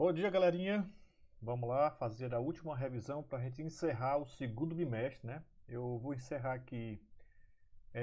Bom dia, galerinha. Vamos lá fazer a última revisão para a gente encerrar o segundo bimestre, né? Eu vou encerrar aqui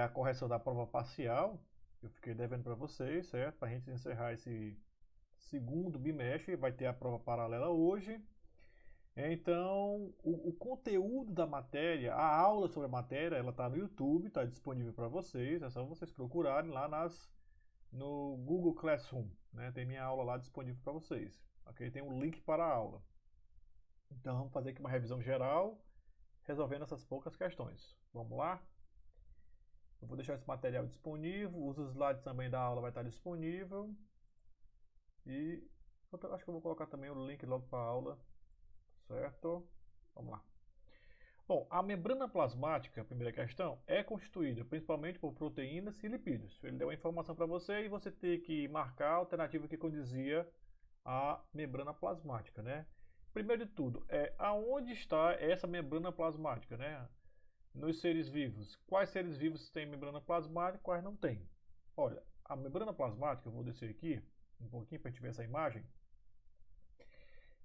a correção da prova parcial. Eu fiquei devendo para vocês, certo? Para a gente encerrar esse segundo bimestre, vai ter a prova paralela hoje. Então, o conteúdo da matéria, a aula sobre a matéria, ela está no YouTube, está disponível para vocês. É só vocês procurarem lá no Google Classroom, né? Tem minha aula lá disponível para vocês. Ok? Tem um link para a aula. Então vamos fazer aqui uma revisão geral, resolvendo essas poucas questões. Vamos lá? Eu vou deixar esse material disponível, os slides também da aula vai estar disponível. E eu acho que eu vou colocar também o link logo para a aula, certo? Vamos lá. Bom, a membrana plasmática, a primeira questão, é constituída principalmente por proteínas e lipídios. Ele deu a informação para você e você tem que marcar a alternativa que condizia à membrana plasmática, né? Primeiro de tudo, aonde está essa membrana plasmática, né? Nos seres vivos. Quais seres vivos têm membrana plasmática e quais não têm? Olha, a membrana plasmática, eu vou descer aqui um pouquinho para a gente ver essa imagem.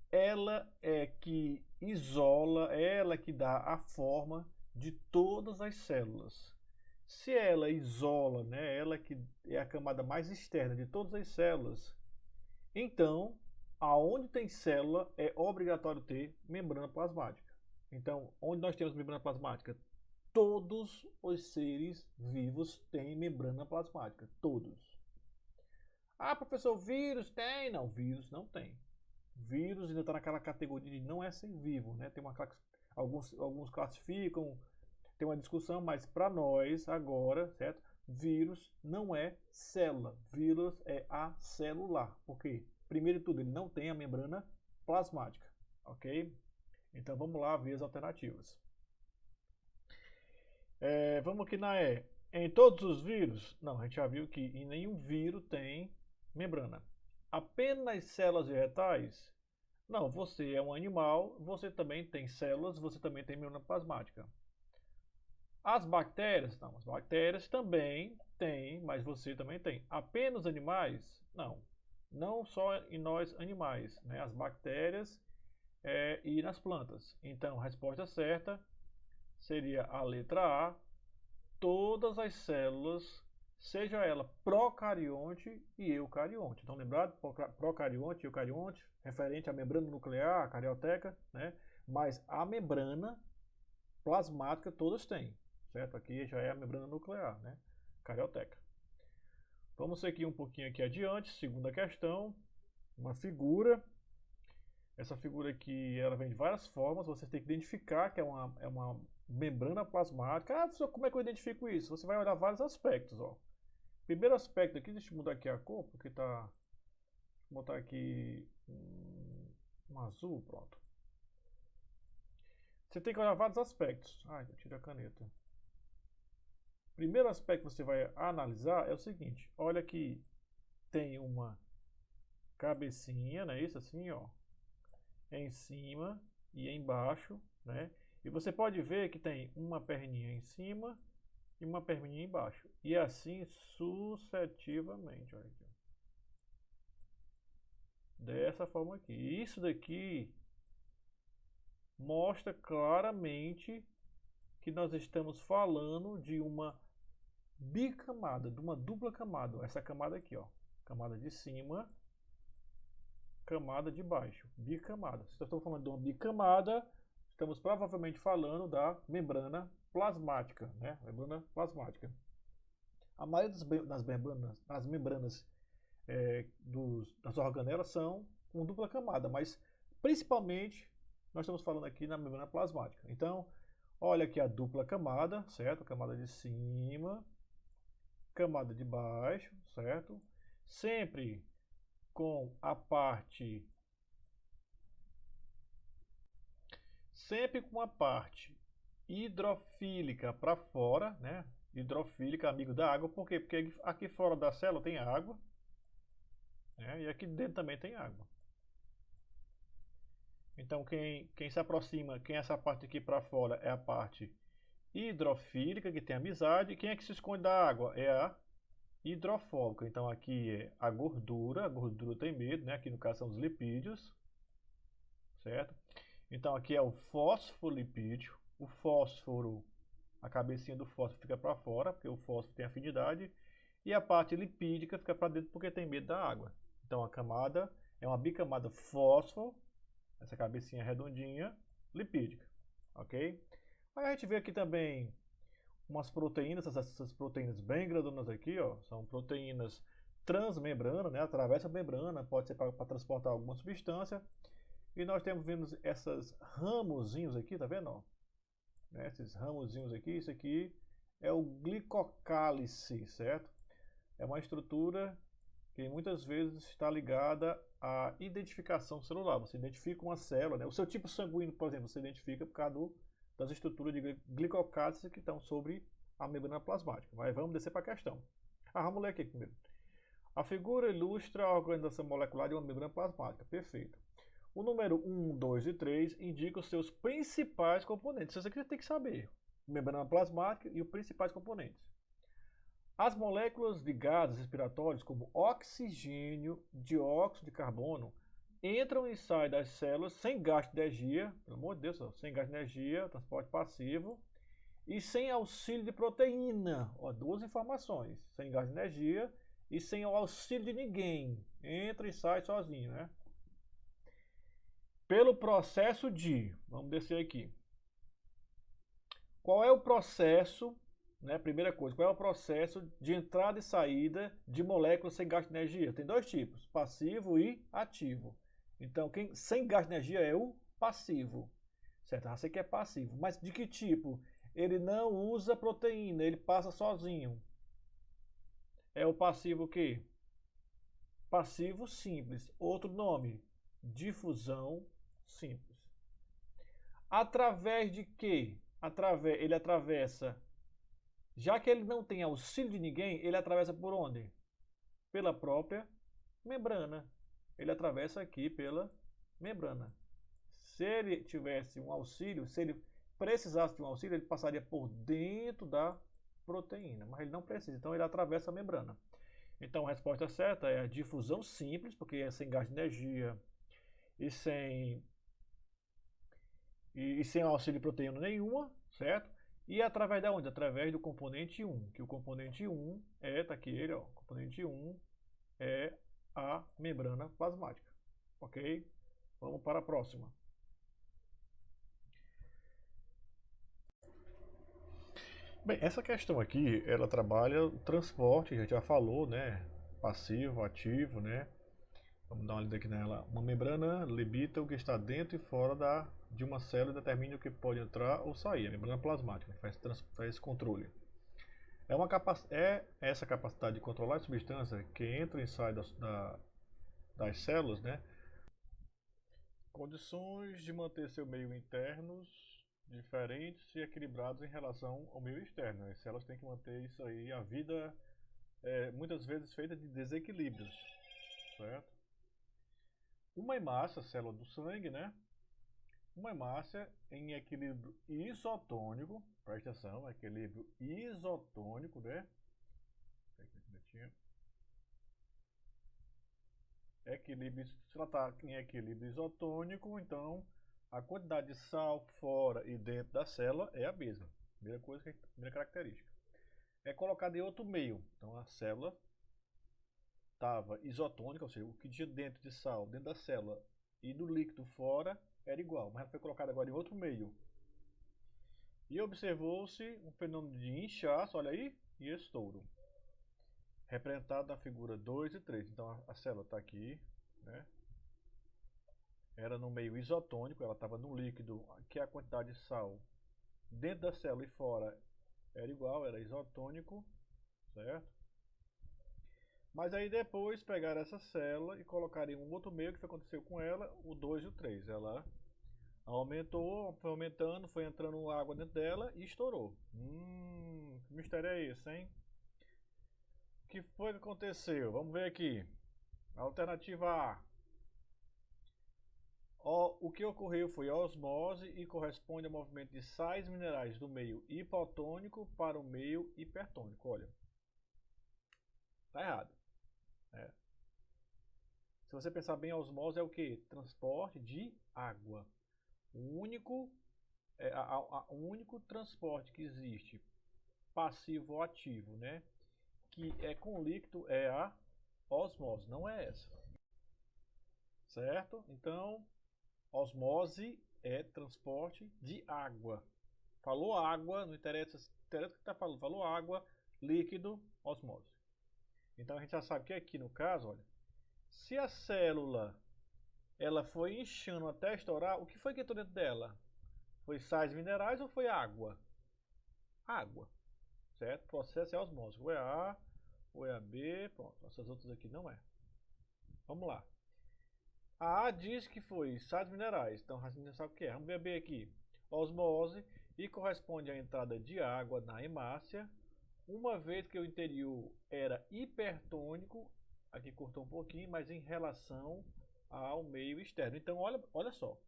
Ela é que isola, ela que dá a forma de todas as células. Se ela isola, né, ela que é a camada mais externa de todas as células, então, aonde tem célula é obrigatório ter membrana plasmática. Então, onde nós temos membrana plasmática? Todos os seres vivos têm membrana plasmática, todos. Ah, professor, vírus tem? Não, vírus não tem. Vírus ainda está naquela categoria de não é ser vivo, né? Alguns classificam, tem uma discussão, mas para nós agora, certo? Vírus não é célula, vírus é acelular. Por quê? Primeiro de tudo, ele não tem a membrana plasmática, ok? Então vamos lá ver as alternativas. Vamos aqui na E. Em todos os vírus? Não, a gente já viu que em nenhum vírus tem membrana. Apenas células vegetais? Não, você é um animal, você também tem células, você também tem membrana plasmática. As bactérias? Não, as bactérias também têm, mas você também tem. Apenas animais? Não. Não só em nós animais, né? As bactérias e nas plantas. Então, a resposta certa seria a letra A. Todas as células, seja ela procarionte e eucarionte. Então, lembrado? Procarionte e eucarionte, referente à membrana nuclear, a carioteca, né? Mas a membrana plasmática todas têm, certo? Aqui já é a membrana nuclear, né? Carioteca. Vamos seguir um pouquinho aqui adiante, segunda questão, uma figura. Essa figura aqui, ela vem de várias formas, você tem que identificar que é uma membrana plasmática. Ah, professor, como é que eu identifico isso? Você vai olhar vários aspectos, ó. Primeiro aspecto aqui, deixa eu mudar aqui a cor, porque tá... Vou botar aqui um azul, pronto. Você tem que olhar vários aspectos. Ai, eu tirei a caneta. Primeiro aspecto que você vai analisar é o seguinte. Olha que tem uma cabecinha, né? Isso assim, ó. Em cima e embaixo, né? E você pode ver que tem uma perninha em cima e uma perninha embaixo. E assim sucessivamente. Olha aqui. Dessa forma aqui. Isso daqui mostra claramente que nós estamos falando de uma bicamada, de uma dupla camada. Essa camada aqui, ó. Camada de cima, camada de baixo. Bicamada. Se eu estou falando de uma bicamada, estamos provavelmente falando da membrana plasmática, né? Membrana plasmática. A maioria das membranas das organelas são com dupla camada, mas principalmente nós estamos falando aqui na membrana plasmática. Então, olha aqui a dupla camada, certo? Camada de cima, camada de baixo, certo? Sempre com a parte hidrofílica para fora, né? Hidrofílica, amigo da água. Por quê? Porque aqui fora da célula tem água, né? E aqui dentro também tem água. Então, quem se aproxima, quem é essa parte aqui para fora é a parte hidrofílica, que tem amizade. Quem é que se esconde da água? É a hidrofóbica. Então aqui é a gordura tem medo, né? Aqui no caso são os lipídios, certo? Então aqui é o fosfolipídio. O fósforo, a cabecinha do fósforo fica para fora, porque o fósforo tem afinidade, e a parte lipídica fica para dentro porque tem medo da água. Então a camada é uma bicamada fósforo, essa cabecinha redondinha, lipídica, ok? Aí a gente vê aqui também umas proteínas, essas proteínas bem grandonas aqui, ó, são proteínas transmembrana, né? Atravessa a membrana, pode ser para transportar alguma substância. E nós temos vendo esses ramozinhos aqui, tá vendo? Ó? Né? Esses ramozinhos aqui, isso aqui é o glicocálice, certo? É uma estrutura que muitas vezes está ligada à identificação celular. Você identifica uma célula, né? O seu tipo sanguíneo, por exemplo, você identifica por causa das estruturas de glicocálice que estão sobre a membrana plasmática. Mas vamos descer para a questão. Vamos ler aqui primeiro. A figura ilustra a organização molecular de uma membrana plasmática. Perfeito. O número 1, 2 e 3 indicam os seus principais componentes. Isso aqui você tem que saber. Membrana plasmática e os principais componentes. As moléculas de gases respiratórios, como oxigênio, dióxido de carbono, entram e saem das células sem gasto de energia, pelo amor de Deus, sem gasto de energia, transporte passivo, e sem auxílio de proteína. Ó, duas informações, sem gasto de energia e sem o auxílio de ninguém. Entra e sai sozinho, né? Pelo processo de, vamos descer aqui. Qual é o processo, né? Primeira coisa, qual é o processo de entrada e saída de moléculas sem gasto de energia? Tem dois tipos, passivo e ativo. Então, quem sem gasto de energia é o passivo, certo? Você que é passivo, mas de que tipo? Ele não usa proteína, ele passa sozinho. É o passivo o quê? Passivo simples. Outro nome, difusão simples. Através de quê? Ele atravessa, já que ele não tem auxílio de ninguém, ele atravessa por onde? Pela própria membrana. Ele atravessa aqui pela membrana. Se ele tivesse um auxílio, se ele precisasse de um auxílio, ele passaria por dentro da proteína, mas ele não precisa, então ele atravessa a membrana. Então a resposta certa é a difusão simples, porque é sem gasto de energia e sem auxílio de proteína nenhuma, certo? E através de onde? Através do componente 1, que o componente 1 tá aqui ele, ó, o componente 1 é a membrana plasmática, ok? Vamos para a próxima. Bem, essa questão aqui, ela trabalha o transporte, a gente já falou, né? Passivo, ativo, né? Vamos dar uma lida aqui nela. Uma membrana limita o que está dentro e fora de uma célula e determina o que pode entrar ou sair. A membrana plasmática faz controle. É essa capacidade de controlar a substância que entra e sai das células, né? Condições de manter seu meio internos diferentes e equilibrados em relação ao meio externo. As células têm que manter isso aí. A vida é muitas vezes feita de desequilíbrios, certo? Uma hemácia, célula do sangue, né? Uma hemácia em equilíbrio isotônico, presta atenção, equilíbrio isotônico, né? Se ela está em equilíbrio isotônico, então a quantidade de sal fora e dentro da célula é a mesma. Primeira característica. É colocada em outro meio. Então a célula estava isotônica, ou seja, o que tinha dentro de sal, dentro da célula e do líquido fora era igual, mas ela foi colocada agora em outro meio. E observou-se um fenômeno de inchaço, olha aí, e estouro. Representado na figura 2 e 3. Então a célula está aqui, né? Era no meio isotônico, ela estava no líquido, que a quantidade de sal dentro da célula e fora era igual, era isotônico, certo? Mas aí depois pegaram essa célula e colocaram em um outro meio. O que aconteceu com ela? O 2 e o 3. Ela aumentou, foi aumentando, foi entrando água dentro dela e estourou. Que mistério é esse, hein? O que foi que aconteceu? Vamos ver aqui. Alternativa A. O que ocorreu foi osmose e corresponde ao movimento de sais minerais do meio hipotônico para o meio hipertônico. Olha. Tá errado. Né? Se você pensar bem, a osmose é o que? Transporte de água. O único, o único transporte que existe, passivo ou ativo, né? Que é com líquido, é a osmose, não é essa. Certo? Então, osmose é transporte de água. Falou água, não interessa, interessa o que está falando. Falou água, líquido, osmose. Então a gente já sabe que aqui no caso, olha, se a célula ela foi inchando até estourar, o que foi que entrou dentro dela? Foi sais minerais ou foi água? Água, certo? O processo é osmose. Ou é A, ou é a B, pronto. Essas outras aqui não é. Vamos lá. A A diz que foi sais minerais, então a gente sabe o que é. Vamos ver a B aqui. Osmose e corresponde à entrada de água na hemácia, uma vez que o interior era hipertônico, aqui cortou um pouquinho, mas em relação ao meio externo. Então olha só.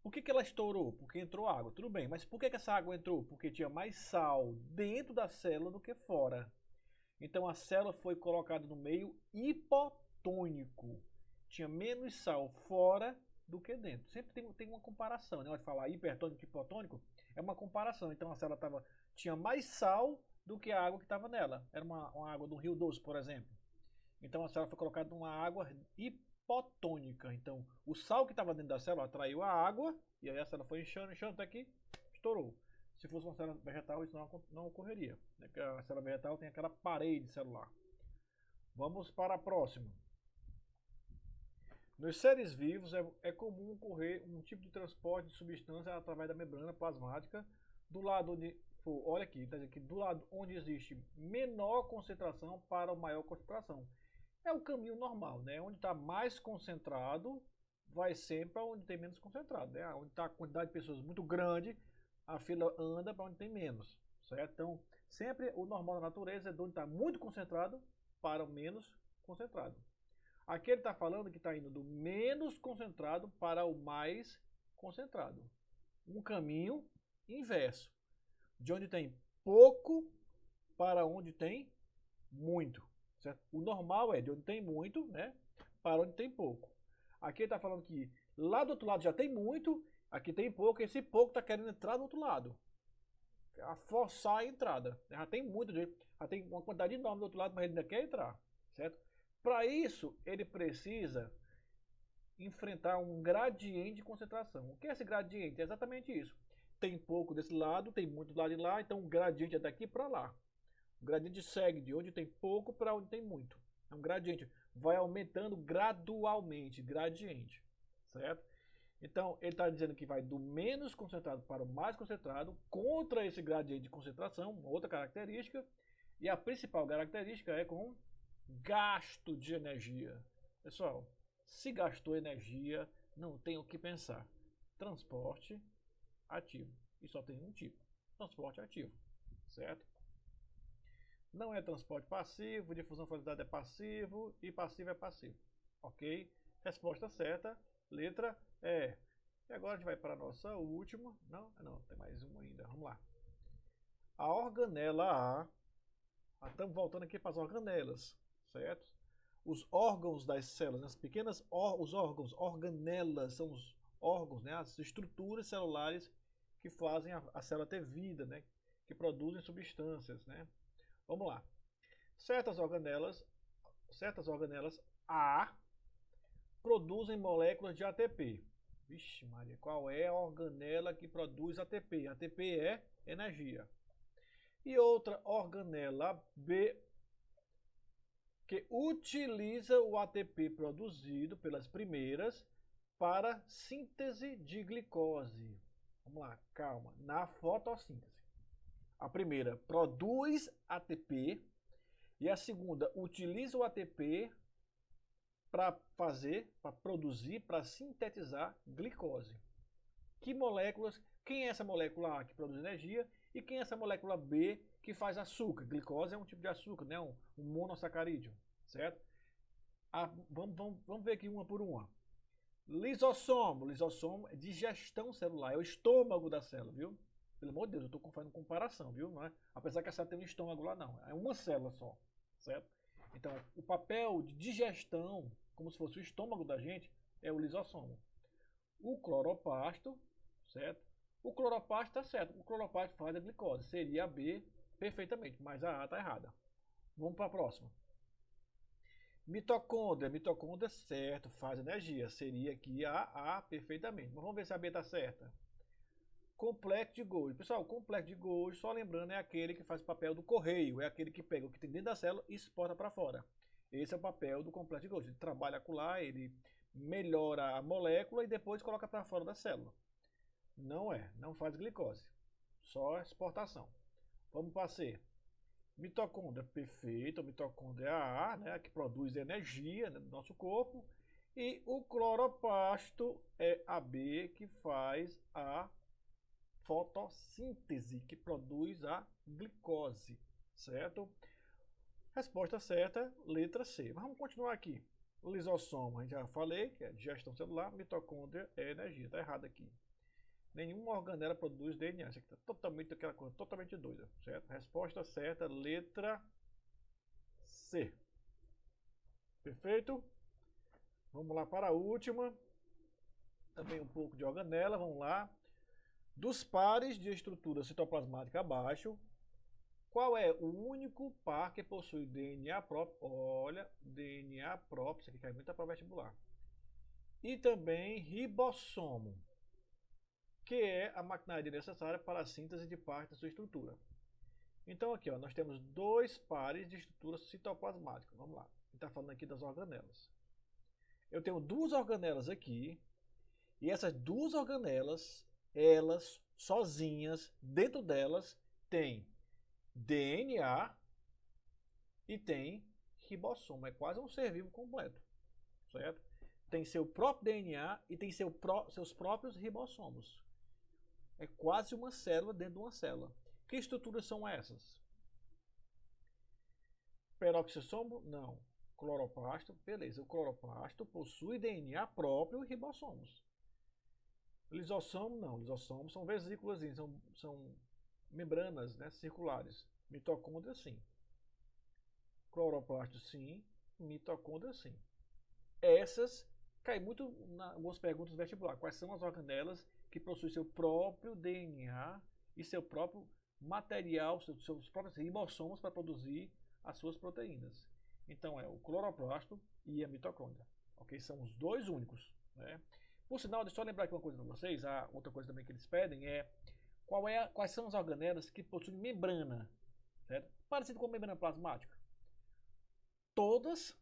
Por que ela estourou? Porque entrou água. Tudo bem, mas por que essa água entrou? Porque tinha mais sal dentro da célula do que fora. Então a célula foi colocada no meio hipotônico. Tinha menos sal fora do que dentro. Sempre tem uma comparação, né? Vai falar hipertônico e hipotônico, é uma comparação. Então a célula tinha mais sal do que a água que estava nela. Era uma água do Rio Doce, por exemplo. Então a célula foi colocada numa água hipotônica. Então o sal que estava dentro da célula atraiu a água e aí a célula foi inchando até que estourou. Se fosse uma célula vegetal, isso não ocorreria. Né? Porque a célula vegetal tem aquela parede celular. Vamos para a próxima. Nos seres vivos é comum ocorrer um tipo de transporte de substância através da membrana plasmática do lado onde for, olha aqui, está dizendo que do lado onde existe menor concentração para o maior concentração. É o caminho normal, né? Onde está mais concentrado, vai sempre para onde tem menos concentrado. Né? Onde está a quantidade de pessoas muito grande, a fila anda para onde tem menos, certo? Então, sempre o normal da natureza é de onde está muito concentrado para o menos concentrado. Aqui ele está falando que está indo do menos concentrado para o mais concentrado. Um caminho inverso. De onde tem pouco para onde tem muito. Certo? O normal é de onde tem muito, né, para onde tem pouco. Aqui ele está falando que lá do outro lado já tem muito, aqui tem pouco, e esse pouco está querendo entrar do outro lado. A forçar a entrada. Já tem muito, já tem uma quantidade enorme do outro lado, mas ele ainda quer entrar. Certo? Para isso, ele precisa enfrentar um gradiente de concentração. O que é esse gradiente? É exatamente isso. Tem pouco desse lado, tem muito do lado de lá, então o gradiente é daqui para lá. O gradiente segue de onde tem pouco para onde tem muito. É um gradiente. Vai aumentando gradualmente, gradiente. Certo? Então, ele está dizendo que vai do menos concentrado para o mais concentrado, contra esse gradiente de concentração, outra característica. E a principal característica é com gasto de energia. Pessoal, se gastou energia, não tem o que pensar. Transporte ativo. E só tem um tipo. Transporte ativo. Certo? Não é transporte passivo, difusão fluidade é passivo e passivo é passivo. Ok? Resposta certa, letra E. E agora a gente vai para a nossa última. Não, tem mais uma ainda. Vamos lá. A organela A. Estamos voltando aqui para as organelas. Certo? Os órgãos das células, as pequenas os órgãos, organelas, são os órgãos, né, as estruturas celulares que fazem a célula ter vida, né, que produzem substâncias, né. Vamos lá. Certas organelas A produzem moléculas de ATP. Vixe Maria, qual é a organela que produz ATP? ATP é energia. E outra organela B que utiliza o ATP produzido pelas primeiras para síntese de glicose. Vamos lá, calma. Na fotossíntese. A primeira produz ATP e a segunda utiliza o ATP para produzir, para sintetizar glicose. Que moléculas? Quem é essa molécula A que produz energia e quem é essa molécula B que faz açúcar? Glicose é um tipo de açúcar, né? um monossacarídeo, certo? Vamos ver aqui uma por uma. Lisossomo é digestão celular, é o estômago da célula, viu? Pelo amor de Deus, eu estou fazendo comparação, viu? Não é? Apesar que a célula tem um estômago lá, não. É uma célula só, certo? Então, o papel de digestão, como se fosse o estômago da gente, é o lisossomo. O cloroplasto, certo? O cloroplasto está certo. O cloroplasto faz a glicose. Seria a B perfeitamente, mas a A está errada. Vamos para a próxima. Mitocôndria. Mitocôndria, certo, faz energia. Seria aqui a perfeitamente. Mas vamos ver se a B está certa. Complexo de Golgi. Pessoal, o complexo de Golgi, só lembrando, é aquele que faz o papel do correio. É aquele que pega o que tem dentro da célula e exporta para fora. Esse é o papel do complexo de Golgi. Ele trabalha acolá, ele melhora a molécula e depois coloca para fora da célula. Não faz glicose. Só exportação. Vamos para C. Mitocôndria, perfeito. A mitocôndria é a A, né, que produz energia, né, do nosso corpo. E o cloroplasto é a B, que faz a fotossíntese, que produz a glicose, certo? Resposta certa, letra C. Mas vamos continuar aqui. O lisossomo, a gente já falei, que é digestão celular. Mitocôndria é energia. Está errado aqui. Nenhuma organela produz DNA. Isso aqui está totalmente aquela coisa, totalmente doida, certo? Resposta certa, letra C. Perfeito? Vamos lá para a última. Também um pouco de organela, vamos lá. Dos pares de estrutura citoplasmática abaixo, qual é o único par que possui DNA próprio? Olha, DNA próprio, isso aqui cai muito para vestibular. E também ribossomo, que é a maquinaria necessária para a síntese de parte da sua estrutura. Então aqui ó, nós temos dois pares de estrutura citoplasmática. Vamos lá, a gente está falando aqui das organelas. Eu tenho duas organelas aqui, e essas duas organelas, elas sozinhas, dentro delas, tem DNA e tem ribossomo. É quase um ser vivo completo, certo? Tem seu próprio DNA e tem seus próprios ribossomos. É quase uma célula dentro de uma célula. Que estruturas são essas? Peroxissomo? Não. Cloroplasto? Beleza. O cloroplasto possui DNA próprio e ribossomos. Lisossomo? Não. Lisossomos são vesículas, são membranas, né, circulares. Mitocôndria, sim. Cloroplasto, sim. Mitocôndria, sim. Essas caem muito em algumas perguntas do vestibular. Quais são as organelas que possuem seu próprio DNA e seu próprio material, seus próprios ribossomos para produzir as suas proteínas? Então é o cloroplasto e a mitocôndria. Ok? São os dois únicos. Né? Por sinal, deixa eu só lembrar aqui uma coisa para vocês. A outra coisa também que eles pedem é quais são as organelas que possuem membrana, certo? Parecido com membrana plasmática. Todas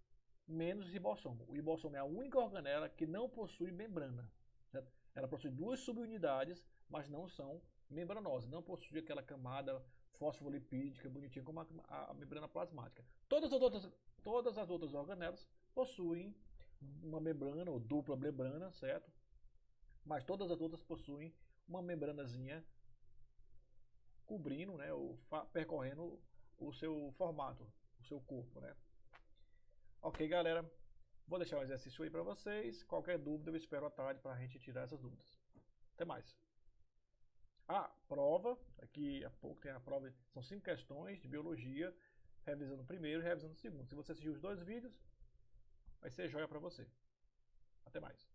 menos o ribossomo. O ribossomo é a única organela que não possui membrana, certo? Ela possui duas subunidades, mas não são membranosas. Não possui aquela camada fosfolipídica bonitinha como a membrana plasmática. Todas as outras organelas possuem uma membrana ou dupla membrana, certo? Mas todas as outras possuem uma membranazinha cobrindo, né, ou percorrendo o seu formato, o seu corpo, né? Ok, galera. Vou deixar o exercício aí para vocês. Qualquer dúvida eu espero à tarde para a gente tirar essas dúvidas. Até mais. Prova. Daqui a pouco tem a prova. São 5 questões de biologia, revisando o primeiro e revisando o segundo. Se você assistir os dois vídeos, vai ser joia para você. Até mais.